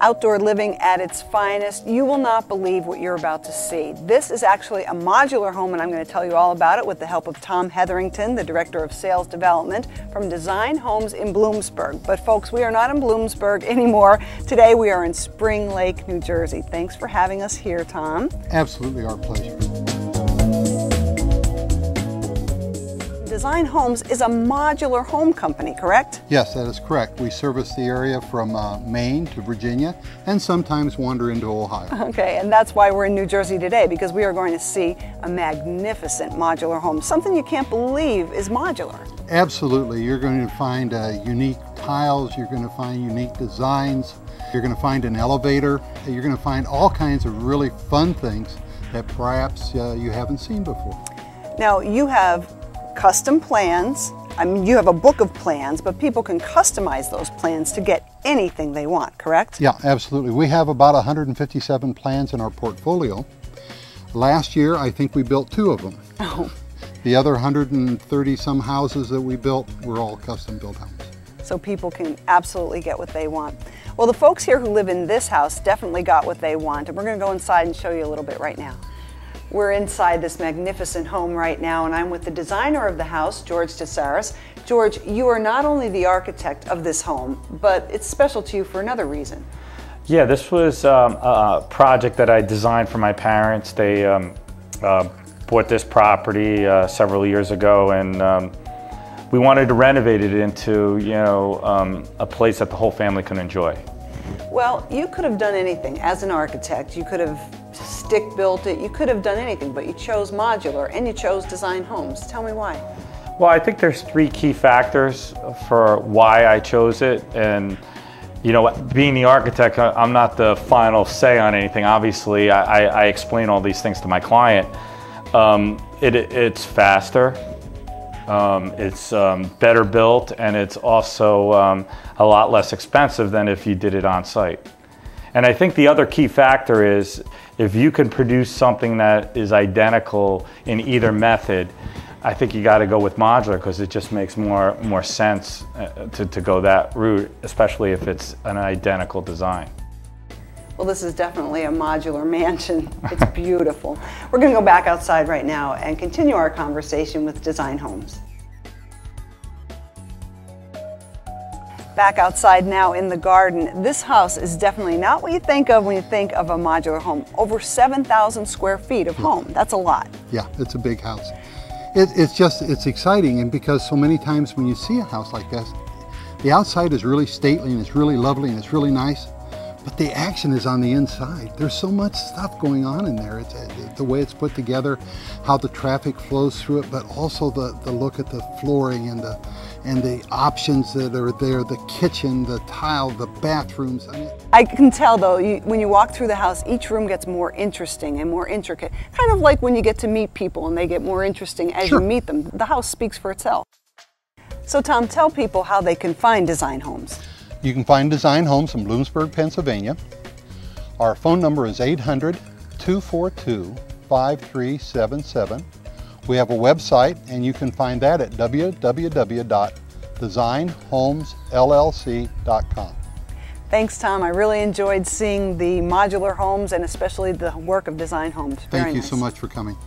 Outdoor living at its finest. You will not believe what you're about to see. This is actually a modular home, and I'm going to tell you all about it with the help of Tom Hetherington, the Director of Sales Development from Design Homes in Bloomsburg. But folks, we are not in Bloomsburg anymore. Today we are in Spring Lake, New Jersey. Thanks for having us here, Tom. Absolutely our pleasure. Design Homes is a modular home company, correct? Yes, that is correct. We service the area from Maine to Virginia and sometimes wander into Ohio. Okay, and that's why we're in New Jersey today, because we are going to see a magnificent modular home, something you can't believe is modular. Absolutely. You're going to find unique tiles, you're going to find unique designs, you're going to find an elevator, you're going to find all kinds of really fun things that perhaps you haven't seen before. Now, you have custom plans. I mean, you have a book of plans, but people can customize those plans to get anything they want, correct? Yeah, absolutely. We have about 157 plans in our portfolio. Last year, I think we built 2 of them. Oh. The other 130 some houses that we built were all custom built homes. So people can absolutely get what they want. Well, the folks here who live in this house definitely got what they want, and we're going to go inside and show you a little bit right now. We're inside this magnificent home right now, and I'm with the designer of the house, George DeSaris. George, you are not only the architect of this home, but it's special to you for another reason. Yeah, this was a project that I designed for my parents. They bought this property several years ago, and we wanted to renovate it into, a place that the whole family can enjoy. Well, you could have done anything as an architect. You could have stick built it, you could have done anything, but you chose modular and you chose Design Homes. Tell me why. Well, I think there's 3 key factors for why I chose it. And being the architect, I'm not the final say on anything. Obviously, I explain all these things to my client. It's faster, it's better built, and it's also a lot less expensive than if you did it on site. And I think the other key factor is if you can produce something that is identical in either method, I think you got to go with modular, because it just makes more sense to go that route, especially if it's an identical design. Well, this is definitely a modular mansion. It's beautiful. We're going to go back outside right now and continue our conversation with Design Homes. Back outside now in the garden. This house is definitely not what you think of when you think of a modular home. Over 7,000 square feet of home. That's a lot. Yeah, it's a big house. It's exciting, and because so many times when you see a house like this, the outside is really stately and it's really lovely and it's really nice, but the action is on the inside. There's so much stuff going on in there. It's the way it's put together, how the traffic flows through it, but also the look at the flooring and the options that are there, the kitchen, the tile, the bathrooms. I can tell though, when you walk through the house, each room gets more interesting and more intricate. Kind of like when you get to meet people and they get more interesting as Sure. you meet them. The house speaks for itself. So Tom, tell people how they can find Design Homes. You can find Design Homes in Bloomsburg, Pennsylvania. Our phone number is 800-242-5377. We have a website, and you can find that at www.designhomesllc.com. Thanks, Tom. I really enjoyed seeing the modular homes and especially the work of Design Homes. Thank you so much for coming.